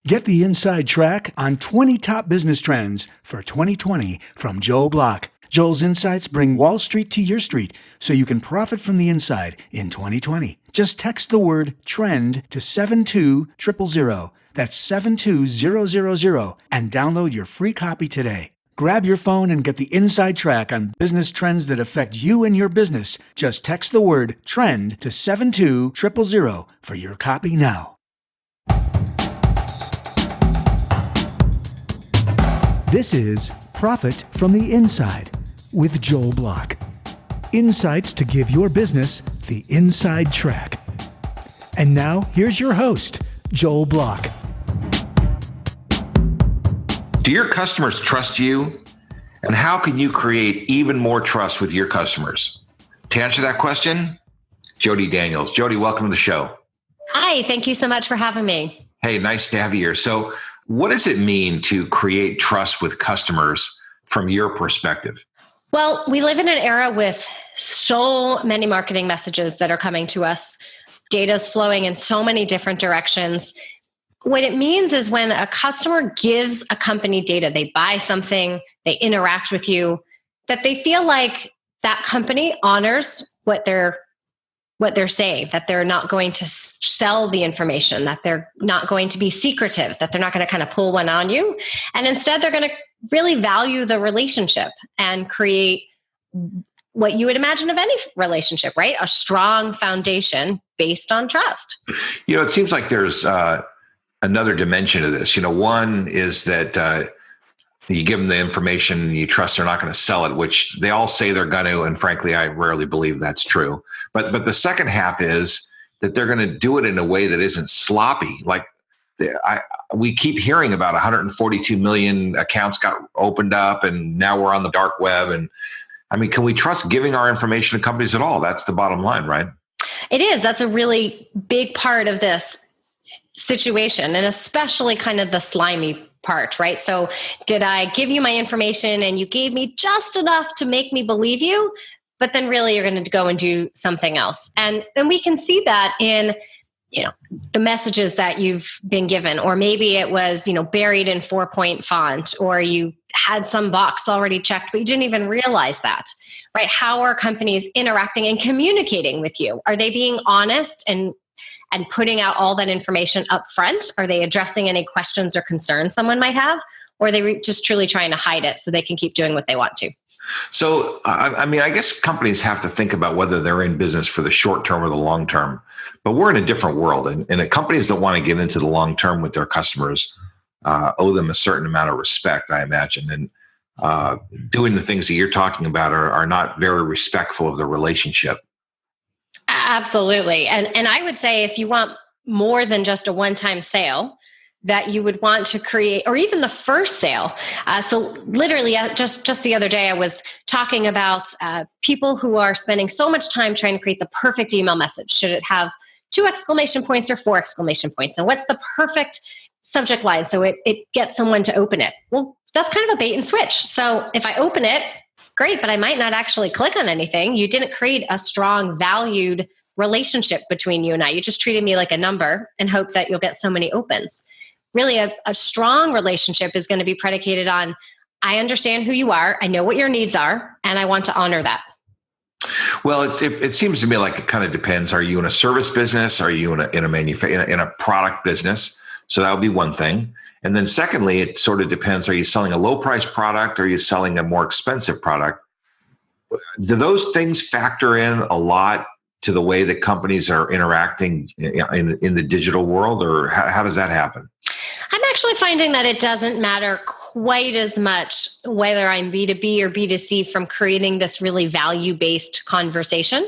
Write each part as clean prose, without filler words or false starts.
Get the inside track on 20 top business trends for 2020 from Joel Block. Joel's insights bring Wall Street to your street so you can profit from the inside in 2020. Just text the word TREND to 72000. That's 72000 and download your free copy today. Grab your phone and get the inside track on business trends that affect you and your business. Just text the word TREND to 72000 for your copy now. This is Profit from the Inside with Joel Block. Insights to give your business the inside track. And now, here's your host, Joel Block. Do your customers trust you? And how can you create even more trust with your customers? To answer that question, Jodi Daniels. Jodi, welcome to the show. Hi, thank you so much for having me. Hey, nice to have you here. So what does it mean to create trust with customers from your perspective? Well, we live in an era with so many marketing messages that are coming to us. Data's flowing in so many different directions. What it means is when a customer gives a company data, they buy something, they interact with you, that they feel like that company honors what they're saying, that they're not going to sell the information, that they're not going to be secretive, that they're not going to kind of pull one on you. And instead, they're going to really value the relationship and create what you would imagine of any relationship, right? A strong foundation based on trust. You know, it seems like there's another dimension to this. You know, one is that you give them the information, you trust they're not going to sell it, which they all say they're going to. And frankly, I rarely believe that's true. But the second half is that they're going to do it in a way that isn't sloppy. Like we keep hearing about 142 million accounts got opened up and now we're on the dark web. And I mean, can we trust giving our information to companies at all? That's the bottom line, right? It is. That's a really big part of this situation, and especially kind of the slimy part, right? So did I give you my information and you gave me just enough to make me believe you, but then really you're going to go and do something else? And we can see that in, the messages that you've been given, or maybe it was, buried in 4-point font, or you had some box already checked, but you didn't even realize that, right? How are companies interacting and communicating with you? Are they being honest and putting out all that information up front? Are they addressing any questions or concerns someone might have? Or are they just truly trying to hide it so they can keep doing what they want to? So, I guess companies have to think about whether they're in business for the short term or the long term. But we're in a different world. And the companies that want to get into the long term with their customers owe them a certain amount of respect, I imagine. And doing the things that you're talking about are not very respectful of the relationship. Absolutely. And I would say if you want more than just a one-time sale, that you would want to create, or even the first sale. So literally just the other day, I was talking about people who are spending so much time trying to create the perfect email message. Should it have 2 exclamation points or 4 exclamation points? And what's the perfect subject line so it gets someone to open it? Well, that's kind of a bait and switch. So if I open it, great, but I might not actually click on anything. You didn't create a strong, valued relationship between you and I. You just treated me like a number and hope that you'll get so many opens. Really, a strong relationship is going to be predicated on, I understand who you are, I know what your needs are, and I want to honor that. Well, it seems to me like it kind of depends. Are you in a service business? Are you in a product business? So that would be one thing. And then secondly, it sort of depends. Are you selling a low price product? Or are you selling a more expensive product? Do those things factor in a lot to the way that companies are interacting in the digital world, or how does that happen? I'm actually finding that it doesn't matter quite as much whether I'm B2B or B2C from creating this really value-based conversation.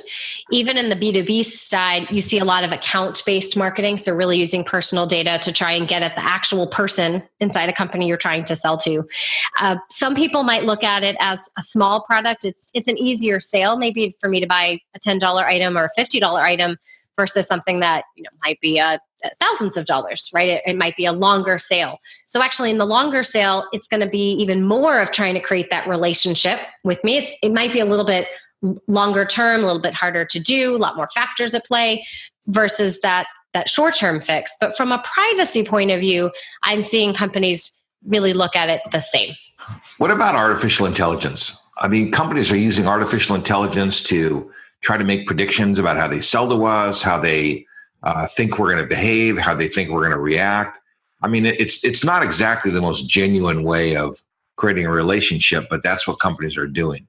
Even in the B2B side, you see a lot of account-based marketing. So really using personal data to try and get at the actual person inside a company you're trying to sell to. Some people might look at it as a small product. It's an easier sale, maybe for me to buy a $10 item or a $50 item versus something that might be thousands of dollars, right? It might be a longer sale. So actually in the longer sale, it's going to be even more of trying to create that relationship with me. It might be a little bit longer term, a little bit harder to do, a lot more factors at play versus that that short-term fix. But from a privacy point of view, I'm seeing companies really look at it the same. What about artificial intelligence? I mean, companies are using artificial intelligence to try to make predictions about how they sell to us, how they think we're going to behave, how they think we're going to react. I mean, it's not exactly the most genuine way of creating a relationship, but that's what companies are doing.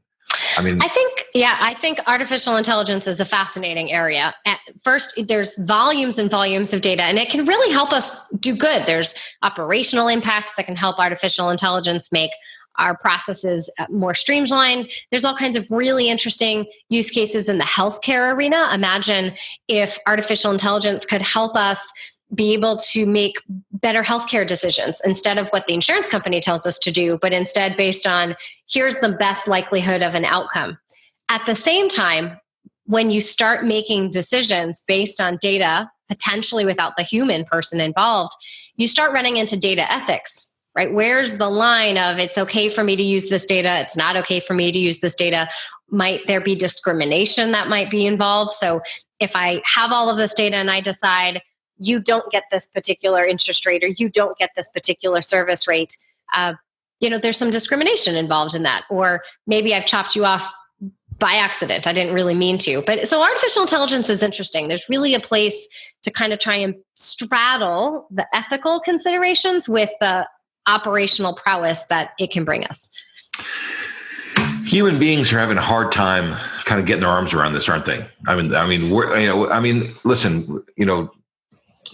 I think artificial intelligence is a fascinating area. First, there's volumes and volumes of data, and it can really help us do good. There's operational impact that can help artificial intelligence make our processes more streamlined. There's all kinds of really interesting use cases in the healthcare arena. Imagine if artificial intelligence could help us be able to make better healthcare decisions instead of what the insurance company tells us to do, but instead based on here's the best likelihood of an outcome. At the same time, when you start making decisions based on data, potentially without the human person involved, you start running into data ethics, right? Where's the line of it's okay for me to use this data, it's not okay for me to use this data? Might there be discrimination that might be involved? So if I have all of this data and I decide you don't get this particular interest rate or you don't get this particular service rate, there's some discrimination involved in that. Or maybe I've chopped you off by accident. I didn't really mean to. But so artificial intelligence is interesting. There's really a place to kind of try and straddle the ethical considerations with the operational prowess that it can bring us. Human beings are having a hard time kind of getting their arms around this, aren't they? Listen,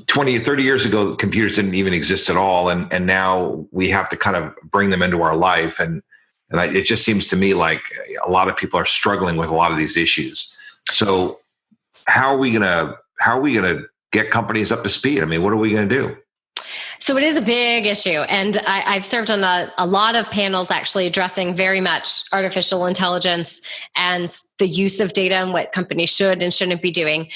20, 30 years ago, computers didn't even exist at all. And now we have to kind of bring them into our life. And it just seems to me like a lot of people are struggling with a lot of these issues. So how are we going to get companies up to speed? I mean, what are we going to do? So it is a big issue. And I've served on a lot of panels actually addressing very much artificial intelligence and the use of data and what companies should and shouldn't be doing.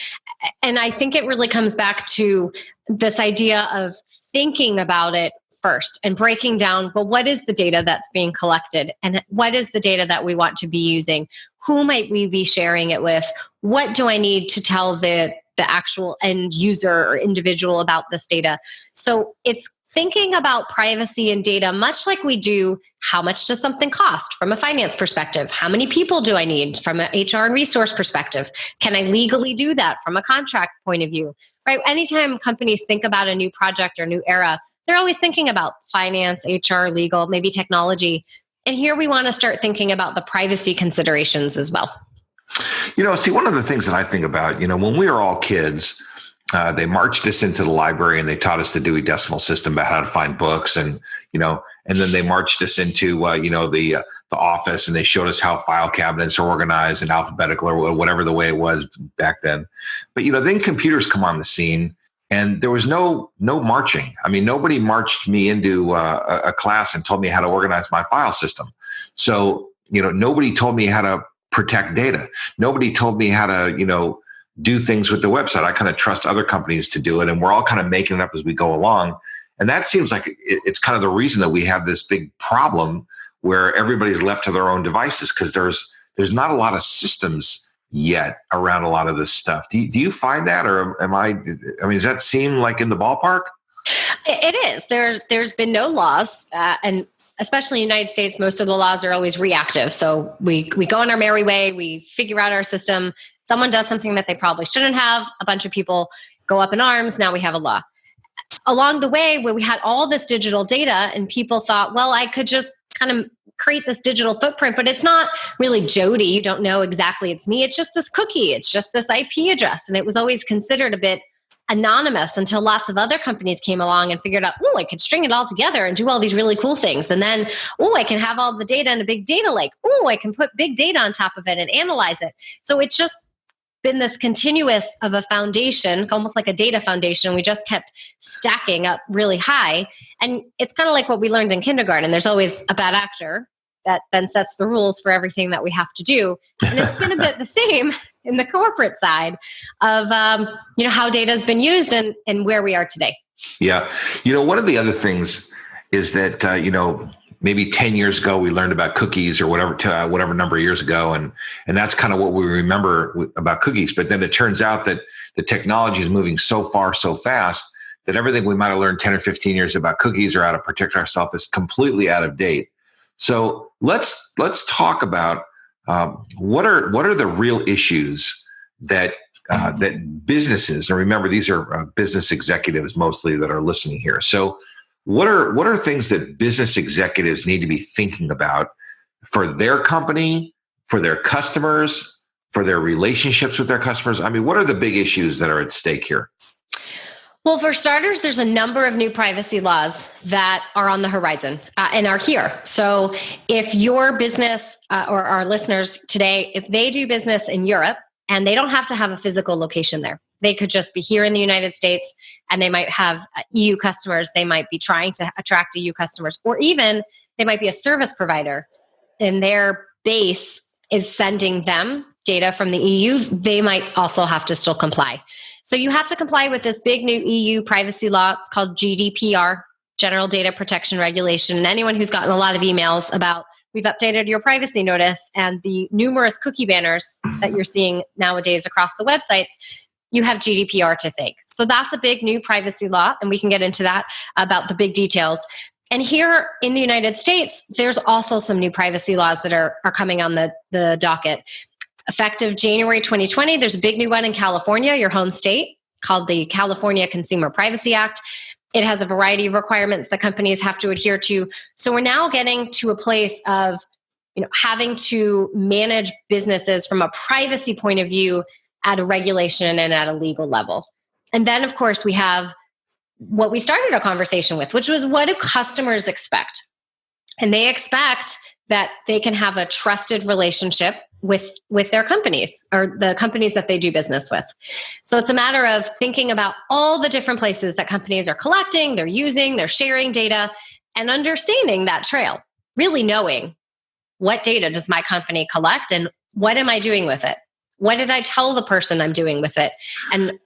And I think it really comes back to this idea of thinking about it first and breaking down, well, what is the data that's being collected? And what is the data that we want to be using? Who might we be sharing it with? What do I need to tell the actual end user or individual about this data? So it's thinking about privacy and data much like we do how much does something cost from a finance perspective? How many people do I need from an HR and resource perspective? Can I legally do that from a contract point of view? Right? Anytime companies think about a new project or new era, they're always thinking about finance, HR, legal, maybe technology. And here we want to start thinking about the privacy considerations as well. One of the things that I think about, when we were all kids, they marched us into the library and they taught us the Dewey Decimal System about how to find books, and then they marched us into the office and they showed us how file cabinets are organized and alphabetical or whatever the way it was back then. But then computers come on the scene and there was no marching. I mean, nobody marched me into a class and told me how to organize my file system. So nobody told me how to protect data. Nobody told me how to do things with the website. I kind of trust other companies to do it, and we're all kind of making it up as we go along. And that seems like it's kind of the reason that we have this big problem where everybody's left to their own devices, because there's not a lot of systems yet around a lot of this stuff. Do you find that, or does that seem like in the ballpark? It is. There's been no laws, and especially in the United States, most of the laws are always reactive. So we go on our merry way, we figure out our system. Someone does something that they probably shouldn't have. A bunch of people go up in arms. Now we have a law. Along the way, where we had all this digital data and people thought, well, I could just kind of create this digital footprint, but it's not really Jodi. You don't know exactly it's me. It's just this cookie. It's just this IP address. And it was always considered a bit anonymous until lots of other companies came along and figured out, I could string it all together and do all these really cool things. And then, I can have all the data in a big data lake. I can put big data on top of it and analyze it. So it's just been this continuous of a foundation, almost like a data foundation. We just kept stacking up really high. And it's kind of like what we learned in kindergarten. There's always a bad actor that then sets the rules for everything that we have to do. And it's been a bit the same in the corporate side of, how data has been used and where we are today. Yeah. One of the other things is that, maybe 10 years ago, we learned about cookies or whatever number of years ago. And that's kind of what we remember about cookies. But then it turns out that the technology is moving so far, so fast that everything we might have learned 10 or 15 years about cookies or how to protect ourselves is completely out of date. So let's talk about what are the real issues that businesses, and remember, these are business executives mostly that are listening here. So what are things that business executives need to be thinking about for their company, for their customers, for their relationships with their customers? I mean, what are the big issues that are at stake here? Well, for starters, there's a number of new privacy laws that are on the horizon and are here. So if your business or our listeners today, if they do business in Europe and they don't have to have a physical location there, they could just be here in the United States and they might have EU customers. They might be trying to attract EU customers, or even they might be a service provider and their base is sending them data from the EU. They might also have to still comply. So you have to comply with this big new EU privacy law. It's called GDPR, General Data Protection Regulation. And anyone who's gotten a lot of emails about, we've updated your privacy notice and the numerous cookie banners that you're seeing nowadays across the websites, you have GDPR to thank. So that's a big new privacy law. And we can get into that about the big details. And here in the United States, there's also some new privacy laws that are coming on the docket. Effective January 2020, there's a big new one in California, your home state, called the California Consumer Privacy Act. It has a variety of requirements that companies have to adhere to. So we're now getting to a place of, having to manage businesses from a privacy point of view at a regulation and at a legal level. And then, of course, we have what we started our conversation with, which was, what do customers expect? And they expect that they can have a trusted relationship with their companies or the companies that they do business with. So it's a matter of thinking about all the different places that companies are collecting, they're using, they're sharing data, and understanding that trail, really knowing what data does my company collect and what am I doing with it? What did I tell the person I'm doing with it? And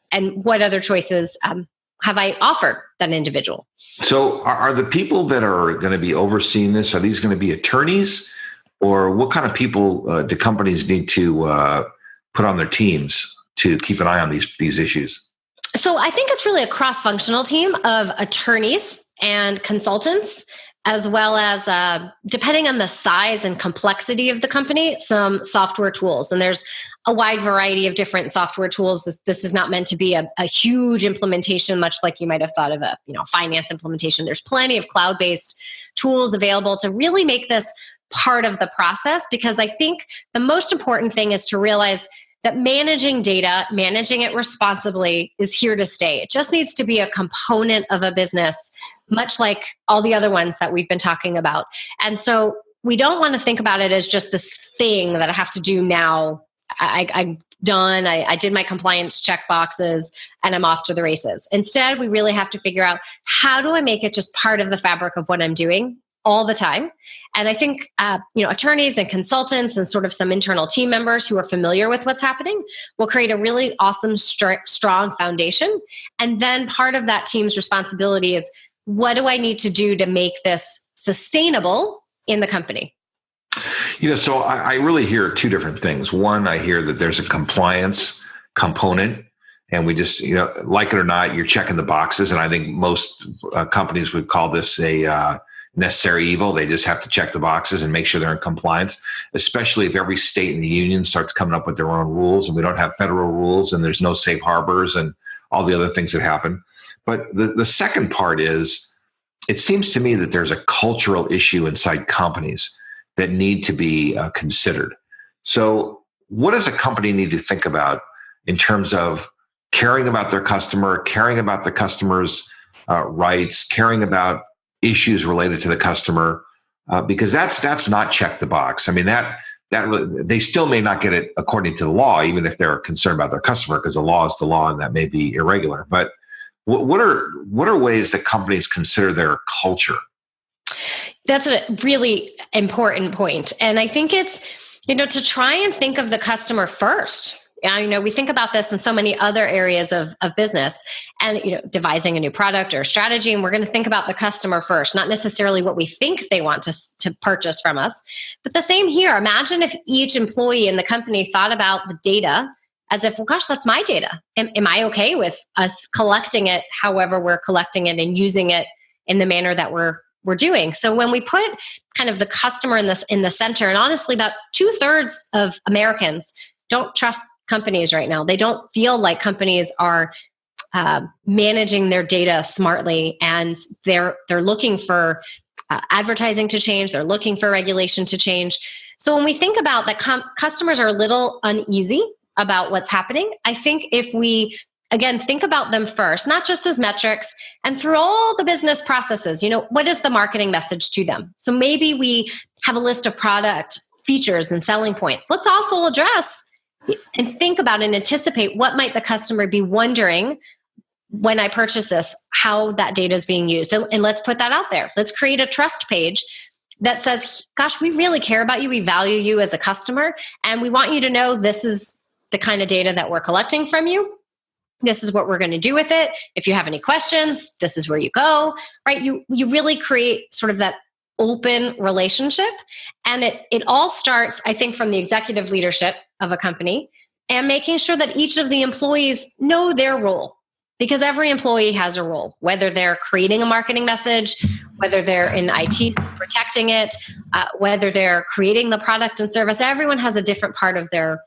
what other choices have I offered that individual? So are the people that are going to be overseeing this, are these going to be attorneys, or what kind of people do companies need to put on their teams to keep an eye on these issues? So I think it's really a cross-functional team of attorneys and consultants, as well as, depending on the size and complexity of the company, some software tools. And there's a wide variety of different software tools. This is not meant to be a huge implementation, much like you might have thought of a finance implementation. There's plenty of cloud-based tools available to really make this part of the process, because I think the most important thing is to realize that managing data, managing it responsibly, is here to stay. It just needs to be a component of a business, much like all the other ones that we've been talking about. And so we don't want to think about it as just this thing that I have to do now. I'm done. I did my compliance check boxes and I'm off to the races. Instead, we really have to figure out, how do I make it just part of the fabric of what I'm doing all the time? And I think, attorneys and consultants and sort of some internal team members who are familiar with what's happening will create a really awesome, strong foundation. And then part of that team's responsibility is, what do I need to do to make this sustainable in the company? So I really hear two different things. One, I hear that there's a compliance component, and we just, like it or not, you're checking the boxes. And I think most companies would call this a necessary evil. They just have to check the boxes and make sure they're in compliance, especially if every state in the union starts coming up with their own rules and we don't have federal rules and there's no safe harbors and all the other things that happen. But the second part is, it seems to me that there's a cultural issue inside companies that need to be considered. So what does a company need to think about in terms of caring about their customer, caring about the customer's rights, caring about issues related to the customer, because that's not check the box. I mean, that they still may not get it according to the law, even if they're concerned about their customer, because the law is the law and that may be irregular. But what are ways that companies consider their culture? That's a really important point. And I think it's, to try and think of the customer first We think about this in so many other areas of business and, devising a new product or strategy. And we're going to think about the customer first, not necessarily what we think they want to purchase from us. But the same here. Imagine if each employee in the company thought about the data as if, well, gosh, that's my data. Am I okay with us collecting it however we're collecting it and using it in the manner that we're doing? So when we put kind of the customer in the center, and honestly, about 2/3 of Americans don't trust companies right now. They don't feel like companies are managing their data smartly, and they're looking for advertising to change. They're looking for regulation to change. So when we think about that, customers are a little uneasy about what's happening. I think if we again think about them first, not just as metrics, and through all the business processes, what is the marketing message to them? So maybe we have a list of product features and selling points. Let's also address and think about and anticipate what might the customer be wondering when I purchase this, how that data is being used. And let's put that out there. Let's create a trust page that says, gosh, we really care about you. We value you as a customer. And we want you to know this is the kind of data that we're collecting from you. This is what we're going to do with it. If you have any questions, this is where you go, right? You really create sort of that open relationship. And it all starts, I think, from the executive leadership of a company and making sure that each of the employees know their role, because every employee has a role, whether they're creating a marketing message, whether they're in IT protecting it, whether they're creating the product and service. Everyone has a different part of their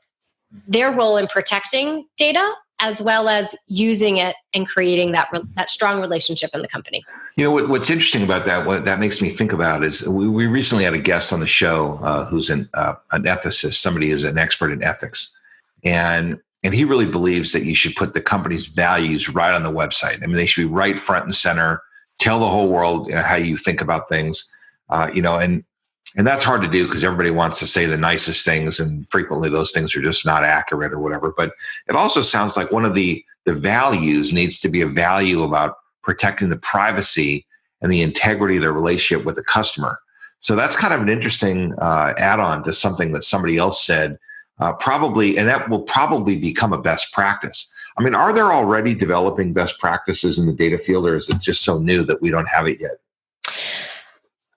role in protecting data, as well as using it and creating that strong relationship in the company. What's interesting about that, what that makes me think about is we recently had a guest on the show who's an ethicist, somebody who's an expert in ethics. And he really believes that you should put the company's values right on the website. I mean, they should be right front and center, tell the whole world how you think about things, and that's hard to do because everybody wants to say the nicest things, and frequently those things are just not accurate or whatever. But it also sounds like one of the values needs to be a value about protecting the privacy and the integrity of their relationship with the customer. So that's kind of an interesting add-on to something that somebody else said, probably, and that will probably become a best practice. I mean, are there already developing best practices in the data field, or is it just so new that we don't have it yet?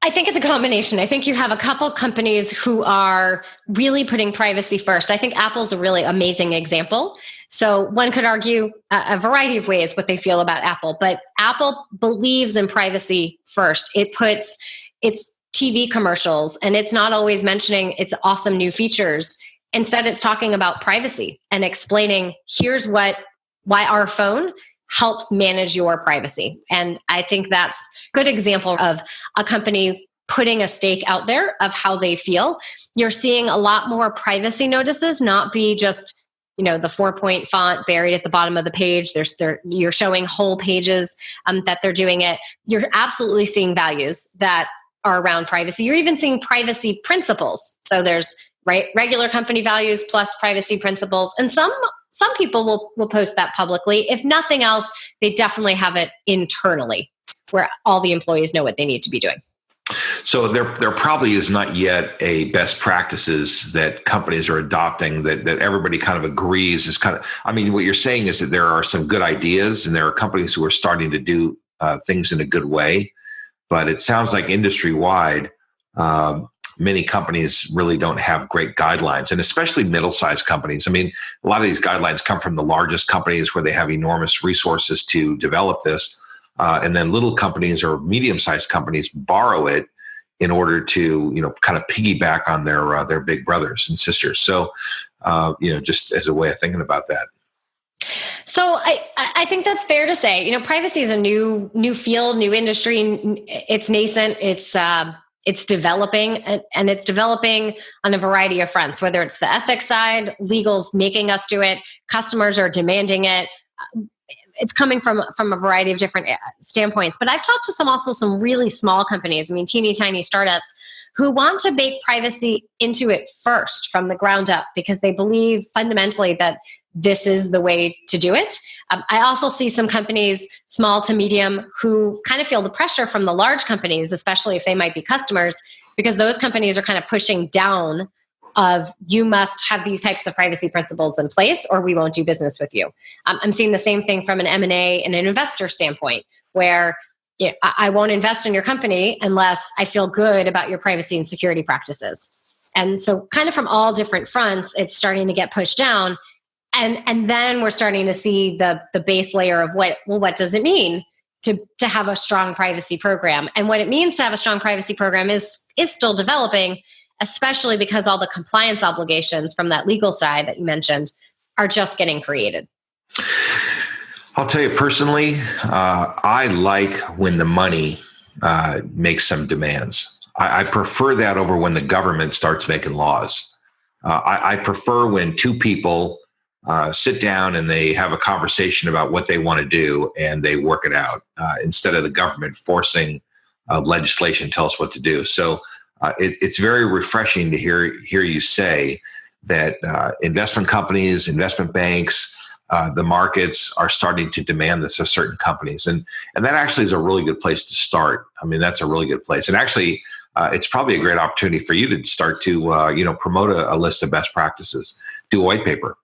I think it's a combination. I think you have a couple companies who are really putting privacy first. I think Apple's a really amazing example. So one could argue a variety of ways what they feel about Apple, but Apple believes in privacy first. It puts its TV commercials, and it's not always mentioning its awesome new features. Instead, it's talking about privacy and explaining, here's why our phone helps manage your privacy. And I think that's a good example of a company putting a stake out there of how they feel. You're seeing a lot more privacy notices, not be just, the 4-point font buried at the bottom of the page. You're showing whole pages that they're doing it. You're absolutely seeing values that are around privacy. You're even seeing privacy principles. So there's regular company values plus privacy principles. And some people will post that publicly. If nothing else, they definitely have it internally where all the employees know what they need to be doing. So there probably is not yet a best practices that companies are adopting that everybody kind of agrees is kind of, I mean, what you're saying is that there are some good ideas and there are companies who are starting to do things in a good way, but it sounds like industry-wide, many companies really don't have great guidelines, and especially middle-sized companies. I mean, a lot of these guidelines come from the largest companies where they have enormous resources to develop this. And then little companies or medium-sized companies borrow it in order to, kind of piggyback on their big brothers and sisters. So, just as a way of thinking about that. So I think that's fair to say. Privacy is a new field, new industry. It's nascent. It's developing, and it's developing on a variety of fronts, whether it's the ethics side, legal's making us do it, customers are demanding it. It's coming from a variety of different standpoints. But I've talked to some really small companies, teeny tiny startups who want to bake privacy into it first from the ground up because they believe fundamentally that this is the way to do it. I also see some companies, small to medium, who kind of feel the pressure from the large companies, especially if they might be customers, because those companies are kind of pushing down of you must have these types of privacy principles in place or we won't do business with you. I'm seeing the same thing from an M&A and an investor standpoint, where I won't invest in your company unless I feel good about your privacy and security practices. And so kind of from all different fronts, it's starting to get pushed down. And then we're starting to see the base layer of what does it mean to have a strong privacy program? And what it means to have a strong privacy program is still developing, especially because all the compliance obligations from that legal side that you mentioned are just getting created. I'll tell you personally, I like when the money makes some demands. I prefer that over when the government starts making laws. I prefer when two people sit down and they have a conversation about what they want to do and they work it out instead of the government forcing legislation to tell us what to do. So it's very refreshing to hear you say that investment companies, investment banks, the markets are starting to demand this of certain companies. And that actually is a really good place to start. I mean, that's a really good place. And actually, it's probably a great opportunity for you to start to, promote a list of best practices, do a white paper.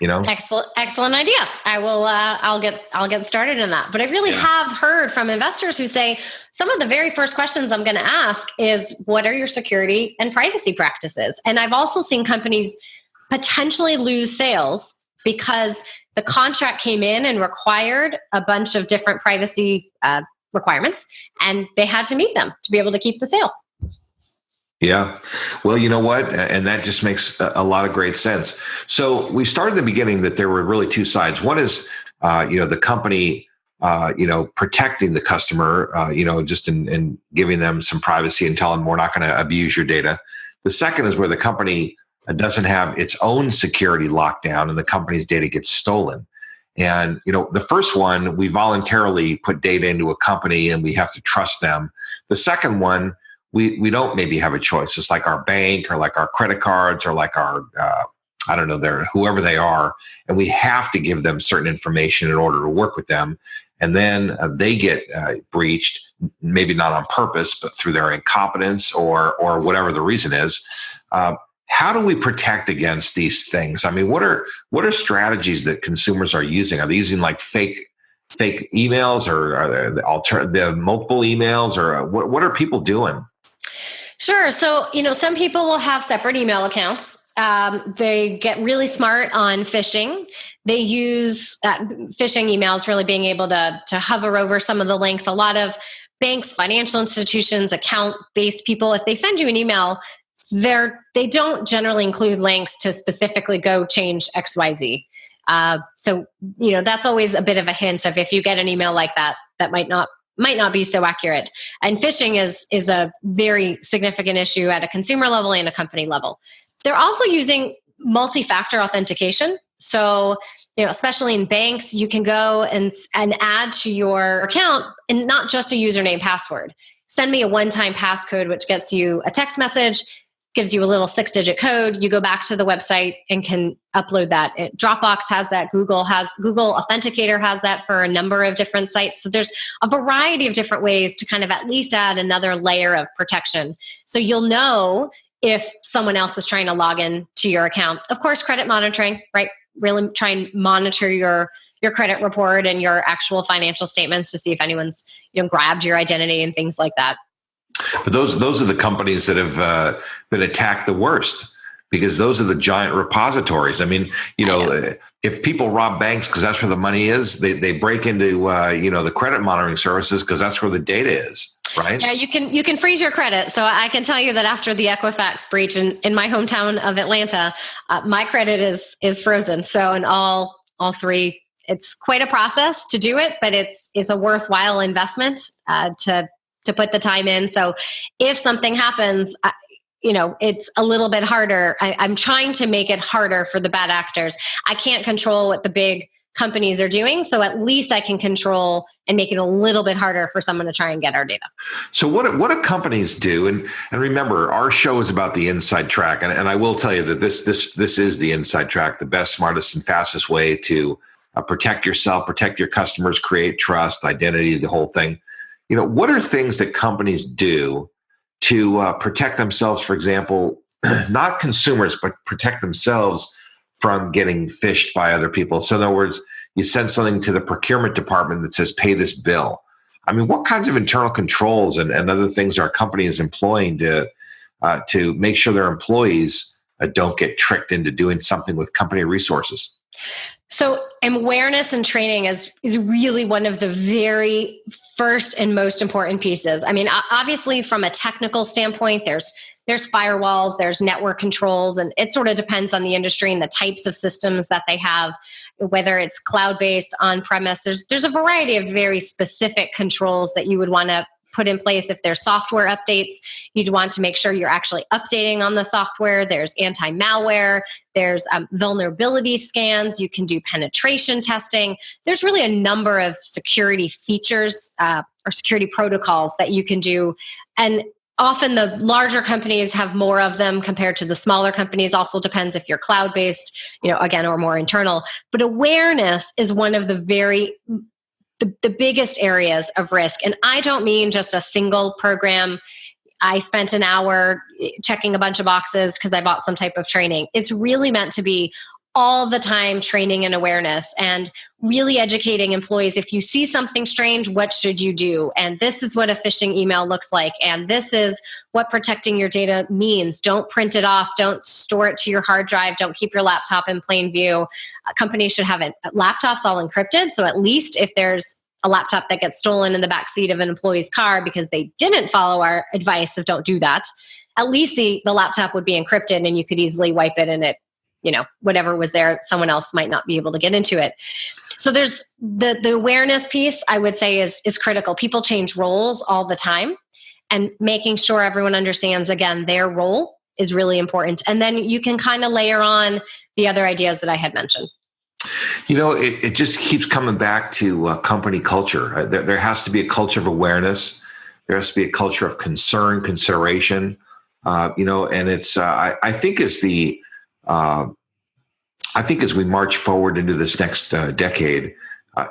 Excellent idea. I will. I'll get started in that. But I really have heard from investors who say some of the very first questions I'm going to ask is, what are your security and privacy practices? And I've also seen companies potentially lose sales because the contract came in and required a bunch of different privacy requirements, and they had to meet them to be able to keep the sale. Yeah. Well, you know what? And that just makes a lot of great sense. So we started at the beginning that there were really two sides. One is, the company, protecting the customer, just in giving them some privacy and telling them we're not going to abuse your data. The second is where the company doesn't have its own security locked down and the company's data gets stolen. And, the first one, we voluntarily put data into a company and we have to trust them. The second one, we don't maybe have a choice. It's like our bank or like our credit cards or like our, whoever they are. And we have to give them certain information in order to work with them. And then they get breached, maybe not on purpose, but through their incompetence or whatever the reason is. How do we protect against these things? I mean, what are strategies that consumers are using? Are they using like fake emails or are the multiple emails or what are people doing? Sure. So, some people will have separate email accounts. They get really smart on phishing. They use phishing emails, really being able to hover over some of the links. A lot of banks, financial institutions, account-based people, if they send you an email, they don't generally include links to specifically go change XYZ. So, that's always a bit of a hint of if you get an email like that, that might not be so accurate. And phishing is a very significant issue at a consumer level and a company level. They're also using multi-factor authentication. So, especially in banks, you can go and add to your account and not just a username password. Send me a one-time passcode, which gets you a text message, gives you a little 6-digit code. You go back to the website and can upload that. Dropbox has that. Google Authenticator has that for a number of different sites. So there's a variety of different ways to kind of at least add another layer of protection. So you'll know if someone else is trying to log in to your account. Of course, credit monitoring, right? Really try and monitor your credit report and your actual financial statements to see if anyone's grabbed your identity and things like that. But those are the companies that have been attacked the worst because those are the giant repositories. I mean, if people rob banks because that's where the money is, they break into the credit monitoring services because that's where the data is, right? Yeah, you can freeze your credit. So I can tell you that after the Equifax breach in my hometown of Atlanta, my credit is frozen. So in all three, it's quite a process to do it, but it's a worthwhile investment to put the time in. So if something happens, it's a little bit harder. I'm trying to make it harder for the bad actors. I can't control what the big companies are doing. So at least I can control and make it a little bit harder for someone to try and get our data. So what do companies do? And remember, our show is about the inside track. And I will tell you that this is the inside track, the best, smartest, and fastest way to protect yourself, protect your customers, create trust, identity, the whole thing. What are things that companies do to protect themselves, for example, not consumers, but protect themselves from getting phished by other people. So in other words, you send something to the procurement department that says, pay this bill. I mean, what kinds of internal controls and other things are a company is employing to make sure their employees don't get tricked into doing something with company resources? So awareness and training is really one of the very first and most important pieces. I mean, obviously from a technical standpoint, there's firewalls, there's network controls, and it sort of depends on the industry and the types of systems that they have, whether it's cloud-based, on-premise. There's a variety of very specific controls that you would want to put in place. If there's software updates, you'd want to make sure you're actually updating on the software. There's anti-malware, there's vulnerability scans, you can do penetration testing. There's really a number of security features or security protocols that you can do. And often the larger companies have more of them compared to the smaller companies. Also depends if you're cloud-based, again, or more internal. But awareness is one of the biggest areas of risk. And I don't mean just a single program. I spent an hour checking a bunch of boxes because I bought some type of training. It's really meant to be all the time training and awareness and really educating employees. If you see something strange, what should you do? And this is what a phishing email looks like. And this is what protecting your data means. Don't print it off. Don't store it to your hard drive. Don't keep your laptop in plain view. Companies should have laptops all encrypted. So at least if there's a laptop that gets stolen in the backseat of an employee's car because they didn't follow our advice of don't do that, at least the laptop would be encrypted and you could easily wipe it and it, whatever was there, someone else might not be able to get into it. So there's the awareness piece, I would say is critical. People change roles all the time, and making sure everyone understands, again, their role is really important. And then you can kind of layer on the other ideas that I had mentioned. It just keeps coming back to company culture. There has to be a culture of awareness. There has to be a culture of concern, consideration. And it's I think as we march forward into this next decade,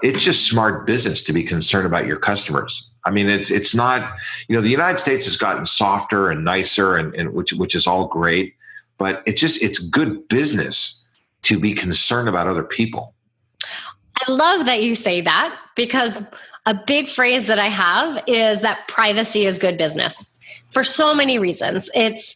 it's just smart business to be concerned about your customers. I mean, it's not, the United States has gotten softer and nicer, and which is all great, but it's good business to be concerned about other people. I love that you say that, because a big phrase that I have is that privacy is good business for so many reasons. It's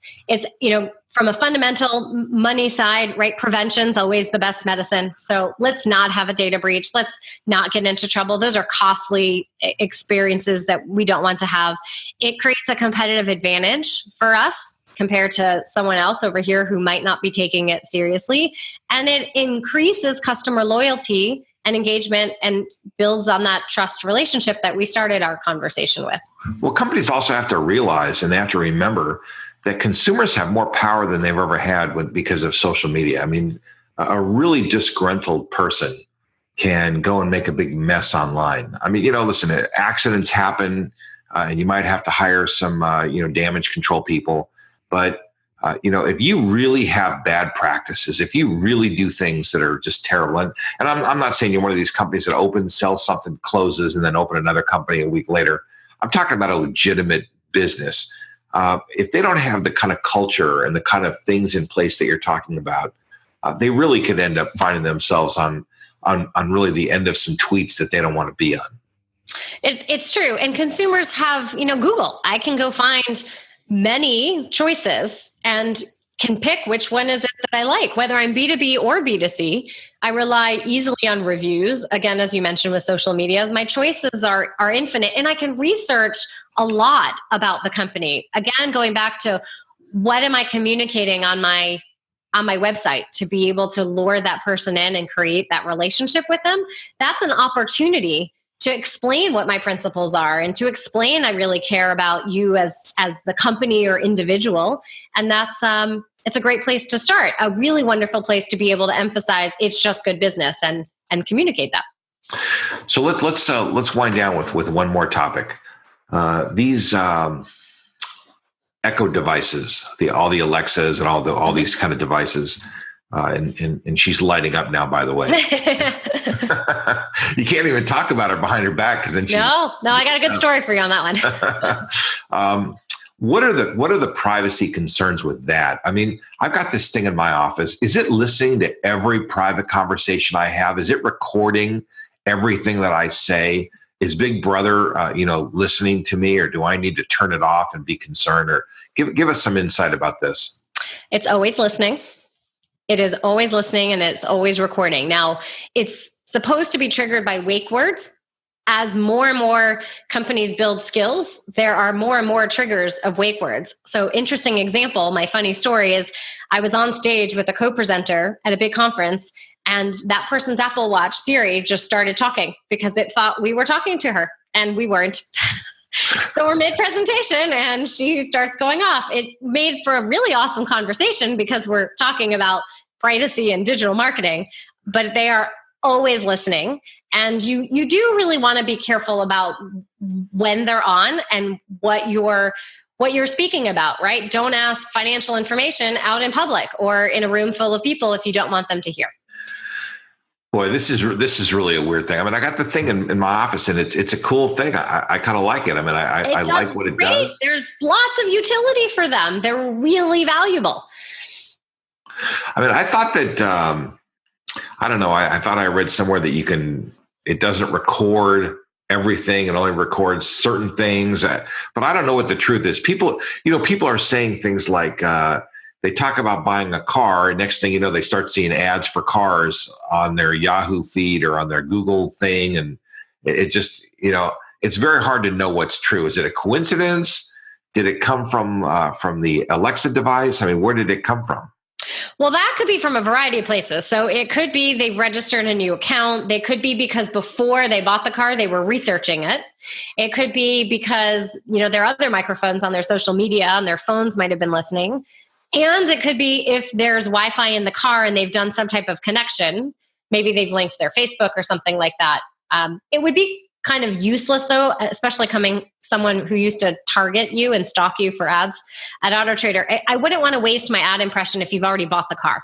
from a fundamental money side, right? Prevention's always the best medicine. So let's not have a data breach. Let's not get into trouble. Those are costly experiences that we don't want to have. It creates a competitive advantage for us compared to someone else over here who might not be taking it seriously. And it increases customer loyalty and engagement and builds on that trust relationship that we started our conversation with. Well, companies also have to realize, and they have to remember, that consumers have more power than they've ever had because of social media. I mean, a really disgruntled person can go and make a big mess online. I mean, listen, accidents happen, and you might have to hire some, damage control people. But, if you really have bad practices, if you really do things that are just terrible, and I'm not saying you're one of these companies that sells something, closes, and then open another company a week later. I'm talking about a legitimate business. If they don't have the kind of culture and the kind of things in place that you're talking about, they really could end up finding themselves on really the end of some tweets that they don't want to be on. It's true. And consumers have, Google. I can go find many choices and can pick which one is it that I like, whether I'm B2B or B2C. I rely easily on reviews. Again, as you mentioned with social media, my choices are infinite, and I can research a lot about the company. Again, going back to what am I communicating on my website to be able to lure that person in and create that relationship with them. That's an opportunity to explain what my principles are and to explain I really care about you as the company or individual. And that's it's a great place to start. A really wonderful place to be able to emphasize it's just good business and communicate that. So let's wind down with one more topic. These Echo devices, all the Alexas and all these kind of devices. And she's lighting up now, by the way. You can't even talk about her behind her back because then No, I got a good story for you on that one. What are the privacy concerns with that? I mean, I've got this thing in my office. Is it listening to every private conversation I have? Is it recording everything that I say? Is Big Brother, listening to me, or do I need to turn it off and be concerned? Or give us some insight about this. It's always listening. It is always listening, and it's always recording. Now, it's supposed to be triggered by wake words. As more and more companies build skills, there are more and more triggers of wake words. So, interesting example, my funny story is I was on stage with a co-presenter at a big conference, and that person's Apple Watch, Siri, just started talking because it thought we were talking to her, and we weren't. So we're mid-presentation, and she starts going off. It made for a really awesome conversation because we're talking about privacy and digital marketing, but they are always listening. And you do really want to be careful about when they're on and what you're speaking about, right? Don't ask financial information out in public or in a room full of people if you don't want them to hear. Boy, this is really a weird thing. I mean, I got the thing in my office, and it's a cool thing. I kind of like it. I mean, I like what it does. There's lots of utility for them. They're really valuable. I mean, I thought that I don't know. I thought I read somewhere that it doesn't record everything. It only records certain things. But I don't know what the truth is. People are saying things like they talk about buying a car, and next thing you know, they start seeing ads for cars on their Yahoo feed or on their Google thing. And it just, it's very hard to know what's true. Is it a coincidence? Did it come from the Alexa device? I mean, where did it come from? Well, that could be from a variety of places. So it could be they've registered a new account. They could be because before they bought the car, they were researching it. It could be because, there are other microphones on their social media and their phones might have been listening. And it could be if there's Wi-Fi in the car and they've done some type of connection, maybe they've linked their Facebook or something like that. It would be kind of useless though, especially coming someone who used to target you and stalk you for ads at AutoTrader. I wouldn't want to waste my ad impression if you've already bought the car.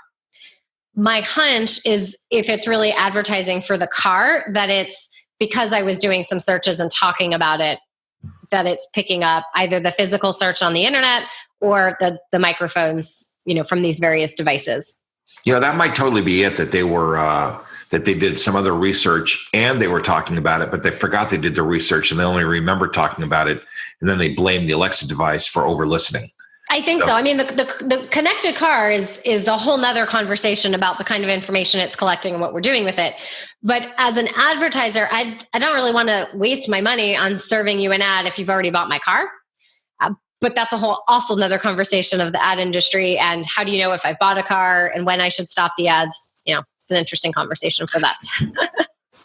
My hunch is if it's really advertising for the car, that it's because I was doing some searches and talking about it, that it's picking up either the physical search on the internet or the microphones, from these various devices. That might totally be it, that they were that they did some other research and they were talking about it, but they forgot they did the research and they only remember talking about it. And then they blame the Alexa device for over listening. I think so. I mean, the connected car is a whole nother conversation about the kind of information it's collecting and what we're doing with it. But as an advertiser, I don't really want to waste my money on serving you an ad if you've already bought my car. But that's also another conversation of the ad industry and how do you know if I've bought a car and when I should stop the ads? It's an interesting conversation for that.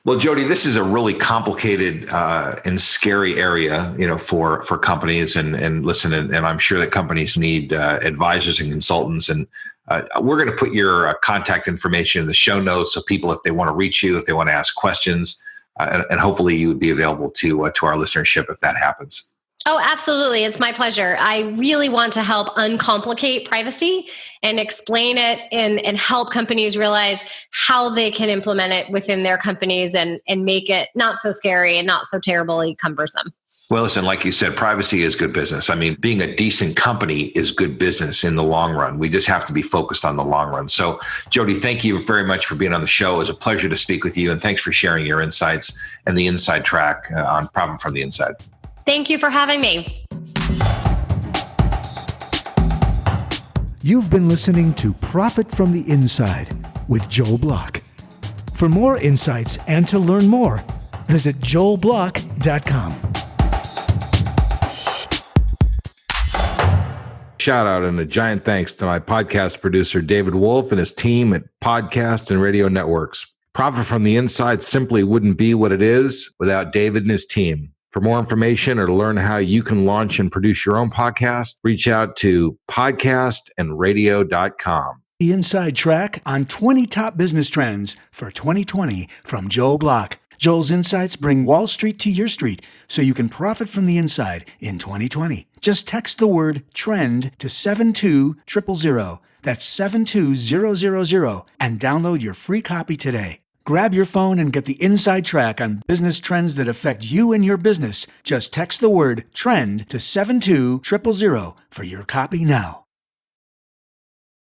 Well, Jodi, this is a really complicated and scary area, for companies. And listen, and I'm sure that companies need advisors and consultants. And we're going to put your contact information in the show notes so people, if they want to reach you, if they want to ask questions, and hopefully you would be available to our listenership if that happens. Oh, absolutely. It's my pleasure. I really want to help uncomplicate privacy and explain it and help companies realize how they can implement it within their companies and make it not so scary and not so terribly cumbersome. Well, listen, like you said, privacy is good business. I mean, being a decent company is good business in the long run. We just have to be focused on the long run. So, Jodi, thank you very much for being on the show. It was a pleasure to speak with you. And thanks for sharing your insights and the inside track on Profit from the Inside. Thank you for having me. You've been listening to Profit from the Inside with Joel Block. For more insights and to learn more, visit joelblock.com. Shout out and a giant thanks to my podcast producer, David Wolf, and his team at Podcast and Radio Networks. Profit from the Inside simply wouldn't be what it is without David and his team. For more information or to learn how you can launch and produce your own podcast, reach out to podcastandradio.com. The inside track on 20 top business trends for 2020 from Joel Block. Joel's insights bring Wall Street to your street so you can profit from the inside in 2020. Just text the word TREND to 72000. That's 72000 and download your free copy today. Grab your phone and get the inside track on business trends that affect you and your business. Just text the word TREND to 72000 for your copy now.